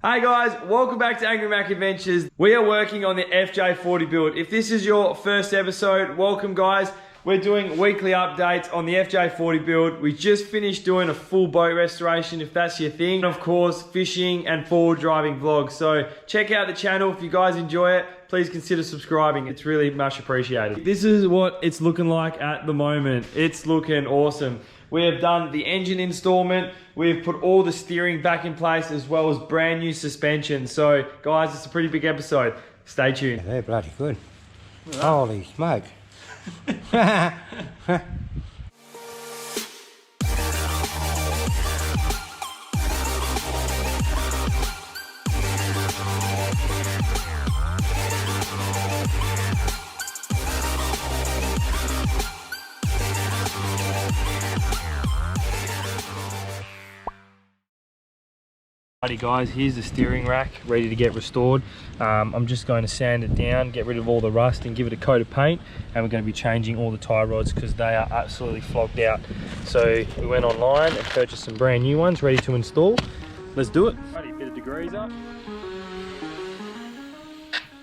Hey guys, welcome back to Angry Mac Adventures. We are working on the FJ40 build. If this is your first episode, welcome guys. We're doing weekly updates on the FJ40 build. We just finished doing a full boat restoration if that's your thing. And of course, fishing and forward driving vlogs. So check out the channel. If you guys enjoy it, please consider subscribing. It's really much appreciated. This is what it's looking like at the moment. It's looking awesome. We have done the engine installment. We've put all the steering back in place as well as brand new suspension. So guys, it's a pretty big episode. Stay tuned. Yeah, they're bloody good. Holy smoke. Alrighty guys, here's the steering rack ready to get restored. I'm just going to sand it down, get rid of all the rust and give it a coat of paint, and we're going to be changing all the tie rods because they are absolutely flogged out. So we went online and purchased some brand new ones ready to install. Let's do it. Alrighty, bit of degreaser.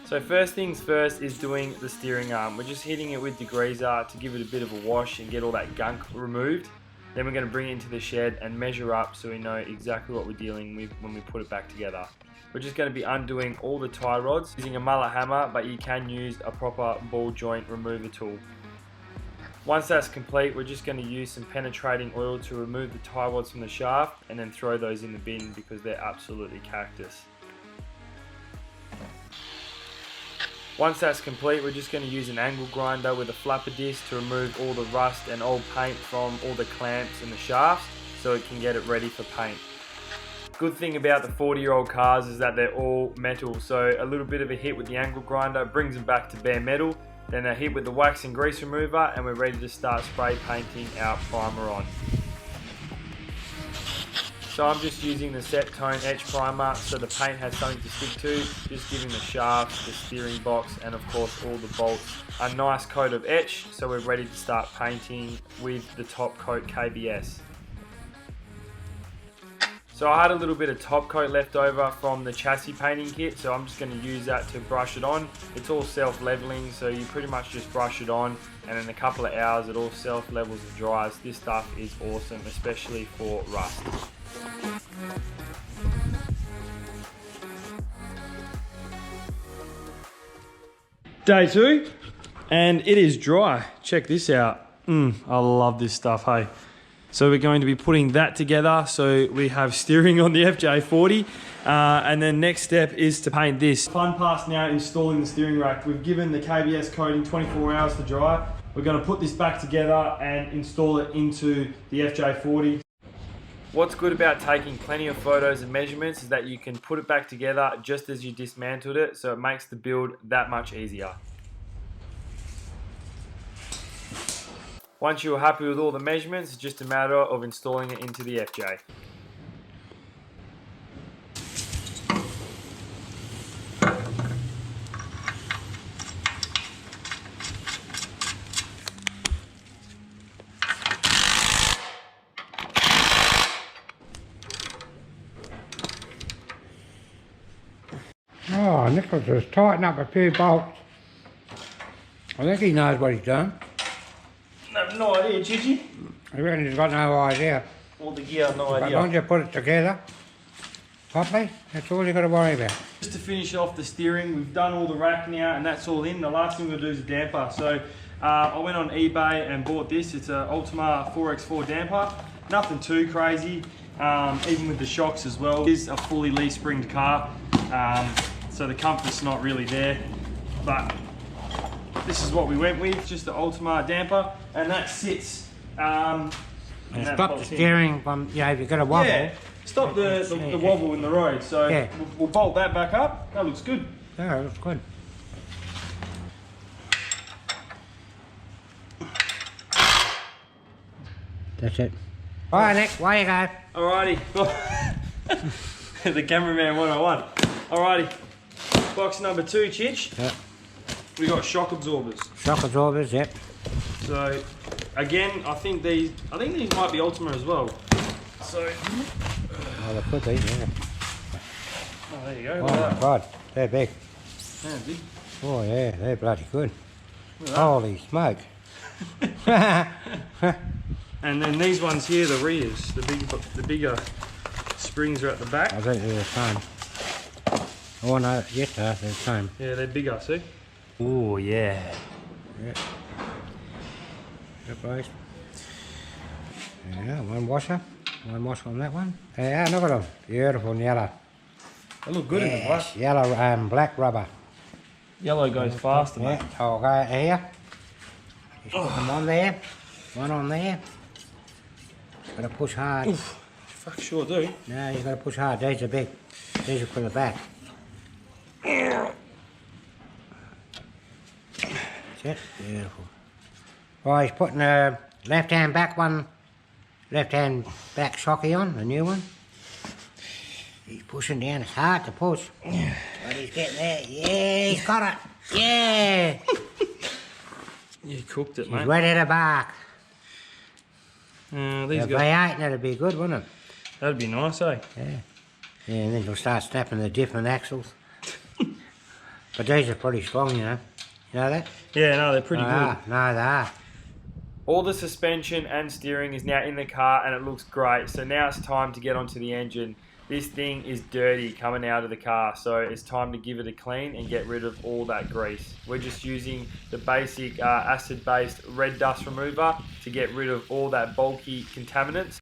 So first things first is doing the steering arm. We're just hitting it with degreaser to give it a bit of a wash and get all that gunk removed. Then we're going to bring it into the shed and measure up so we know exactly what we're dealing with when we put it back together. We're just going to be undoing all the tie rods using a mullet hammer, but you can use a proper ball joint remover tool. Once that's complete, we're just going to use some penetrating oil to remove the tie rods from the shaft and then throw those in the bin because they're absolutely cactus. Once that's complete, we're just going to use an angle grinder with a flapper disc to remove all the rust and old paint from all the clamps and the shafts so it can get it ready for paint. Good thing about the 40-year-old cars is that they're all metal, so a little bit of a hit with the angle grinder brings them back to bare metal, then a hit with the wax and grease remover, and we're ready to start spray painting our primer on. So I'm just using the Set Tone Etch Primer so the paint has something to stick to, just giving the shaft, the steering box and of course all the bolts a nice coat of etch so we're ready to start painting with the top coat KBS. So I had a little bit of top coat left over from the chassis painting kit, so I'm just going to use that to brush it on. It's all self-leveling, so you pretty much just brush it on and in a couple of hours it all self-levels and dries. This stuff is awesome, especially for rust. Day 2 and it is dry. Check this out. I love this stuff, hey. So we're going to be putting that together so we have steering on the FJ40 and then next step is to paint this. Fun part now installing the steering rack. We've given the KBS coating 24 hours to dry. We're going to put this back together and install it into the FJ40. What's good about taking plenty of photos and measurements is that you can put it back together just as you dismantled it, so it makes the build that much easier. Once you're happy with all the measurements, it's just a matter of installing it into the FJ. Oh, Nicholas has tightened up a few bolts. I think he knows what he's done. I have no idea, Chichi. I reckon he's got no idea. All the gear, no But idea. once you put it together properly, that's all you've got to worry about. Just to finish off the steering, we've done all the rack now and that's all in. The last thing we'll do is a damper. So I went on eBay and bought this. It's an Ultima 4x4 damper. Nothing too crazy, even with the shocks as well. It is a fully leaf springed car, so the comfort's not really there. But this is what we went with, just the Ultima damper, and that sits. And stop the steering from, you know, if you've got a wobble. Yeah, stop the wobble in the road. So yeah. we'll bolt that back up. That looks good. Yeah, that's good. That's it. Alright, Nick, away you go. Alrighty. The cameraman 101. Alrighty. Box number 2, Chich. Yep. We got shock absorbers. Shock absorbers, yep. So again, I think these might be Ultima as well. So Oh, they could be, yeah. there you go. Oh my God, they're big. Yeah, big. Oh yeah, they're bloody good. Look at that. Holy smoke. And then these ones here, the rears, the bigger springs are at the back. I think they're the same. Oh no, yes they're the same. Yeah, they're bigger, see? Oh, yeah. Yeah. Yep, boys. Yeah, one washer on that one. Yeah, look at them. Beautiful and yellow. They look good in the black. Yes, yellow and black rubber. Yellow goes faster, mate. Yeah, so I'll go here. Just put them on there. One on there. Gotta push hard. Oof. Fuck sure do. No, you gotta push hard. These are big. These are for the back. That's it. Beautiful. Well, he's putting a left-hand back shocky on, a new one. He's pushing down. It's hard to push. But he's getting there. Yeah, he's got it. Yeah. You cooked it, He's mate. ready to bark. These If guys. they ain't, that'd be good, wouldn't it? That'd be nice, eh? Yeah. Yeah, and then you'll start snapping the different axles. But these are pretty strong, you know. You know that? Yeah, no, they're pretty They good. are. No, they are. All the suspension and steering is now in the car and it looks great. So now it's time to get onto the engine. This thing is dirty coming out of the car, so it's time to give it a clean and get rid of all that grease. We're just using the basic acid-based red dust remover to get rid of all that bulky contaminants.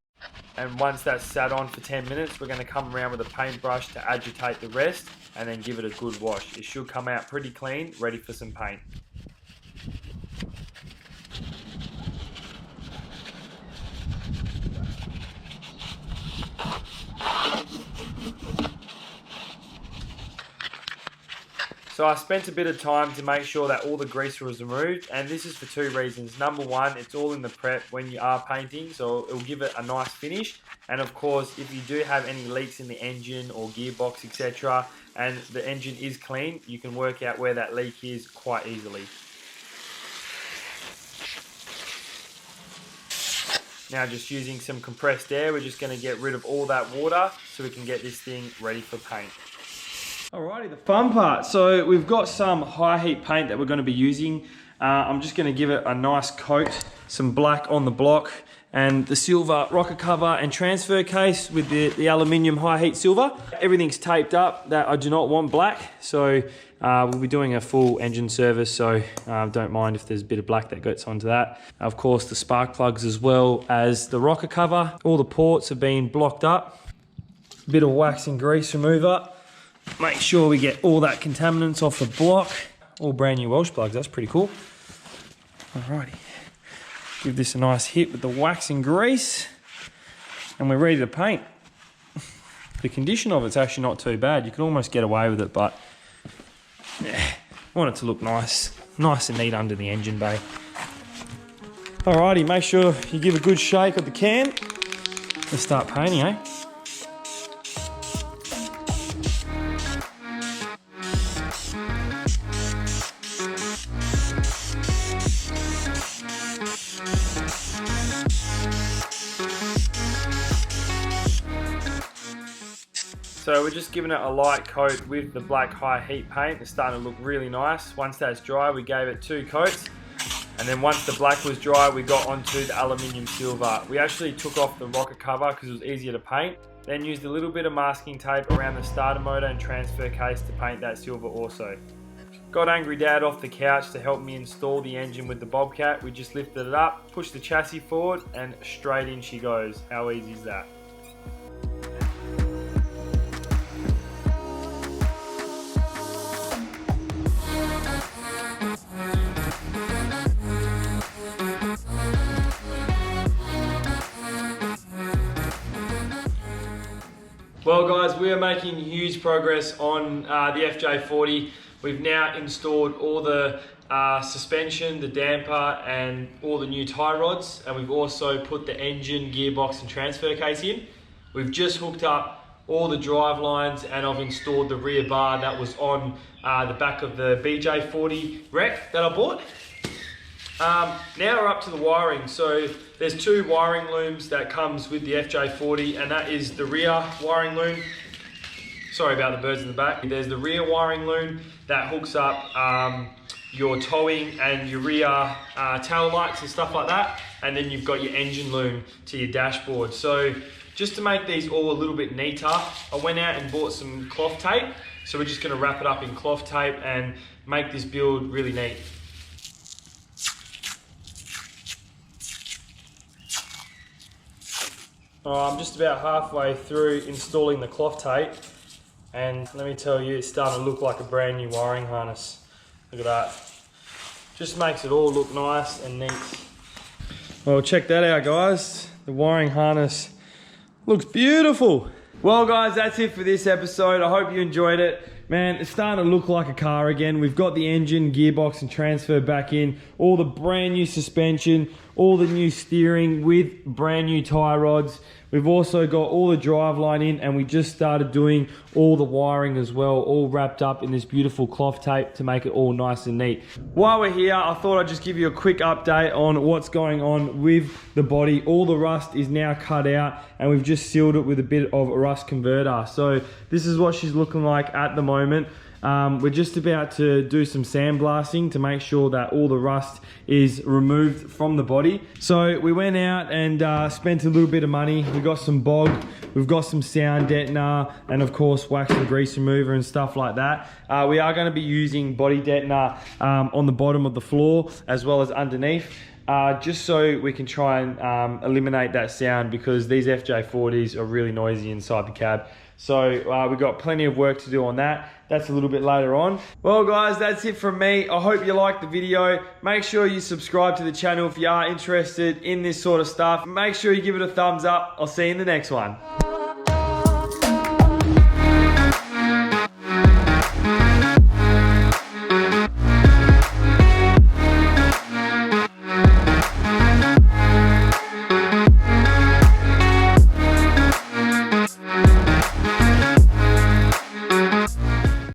And once that's sat on for 10 minutes, we're going to come around with a paintbrush to agitate the rest and then give it a good wash. It should come out pretty clean, ready for some paint. So I spent a bit of time to make sure that all the grease was removed, and this is for two reasons. Number one, it's all in the prep when you are painting, so it will give it a nice finish. And of course, if you do have any leaks in the engine or gearbox, etc., and the engine is clean, you can work out where that leak is quite easily. Now just using some compressed air, we're just going to get rid of all that water so we can get this thing ready for paint. Alrighty, the fun part. So we've got some high heat paint that we're going to be using. I'm just going to give it a nice coat, some black on the block and the silver rocker cover and transfer case with the aluminium high heat silver. Everything's taped up that I do not want black. So we'll be doing a full engine service, so don't mind if there's a bit of black that gets onto that. Of course, the spark plugs as well as the rocker cover. All the ports have been blocked up. A bit of wax and grease remover. Make sure we get all that contaminants off the block. All brand new Welsh plugs, that's pretty cool. Alrighty. Give this a nice hit with the wax and grease. And we're ready to paint. The condition of it's actually not too bad. You can almost get away with it, but yeah, I want it to look nice. Nice and neat under the engine bay. Alrighty, make sure you give a good shake of the can. Let's start painting, eh? So we're just giving it a light coat with the black high heat paint. It's starting to look really nice. Once that's dry, we gave it 2 coats. And then once the black was dry, we got onto the aluminium silver. We actually took off the rocker cover because it was easier to paint. Then used a little bit of masking tape around the starter motor and transfer case to paint that silver also. Got Angry Dad off the couch to help me install the engine with the Bobcat. We just lifted it up, pushed the chassis forward, and straight in she goes. How easy is that? Well guys, we are making huge progress on the FJ40. We've now installed all the suspension, the damper and all the new tie rods, and we've also put the engine, gearbox and transfer case in. We've just hooked up all the drive lines and I've installed the rear bar that was on the back of the BJ40 wreck that I bought. Now we're up to the wiring. So there's 2 wiring looms that comes with the FJ40, and that is the rear wiring loom Sorry about the birds in the back. There's the rear wiring loom that hooks up your towing and your rear tail lights and stuff like that. And then you've got your engine loom to your dashboard. So just to make these all a little bit neater, I went out and bought some cloth tape. So we're just gonna wrap it up in cloth tape and make this build really neat. I'm just about halfway through installing the cloth tape, and let me tell you, it's starting to look like a brand new wiring harness. Look at that. Just makes it all look nice and neat. Well, check that out, guys. The wiring harness looks beautiful. Well, guys, that's it for this episode. I hope you enjoyed it. Man, it's starting to look like a car again. We've got the engine, gearbox and transfer back in, all the brand new suspension, all the new steering with brand new tie rods. We've also got all the driveline in, and we just started doing all the wiring as well, all wrapped up in this beautiful cloth tape to make it all nice and neat. While we're here, I thought I'd just give you a quick update on what's going on with the body. All the rust is now cut out, and we've just sealed it with a bit of a rust converter. So this is what she's looking like at the moment. We're just about to do some sandblasting to make sure that all the rust is removed from the body. So we went out and spent a little bit of money. We got some bog, we've got some sound deadener, and of course wax and grease remover and stuff like that. We are going to be using body deadener on the bottom of the floor as well as underneath. Just so we can try and eliminate that sound, because these FJ40s are really noisy inside the cab. So we've got plenty of work to do on that. That's a little bit later on. Well, guys, that's it from me. I hope you liked the video. Make sure you subscribe to the channel if you are interested in this sort of stuff. Make sure you give it a thumbs up. I'll see you in the next one.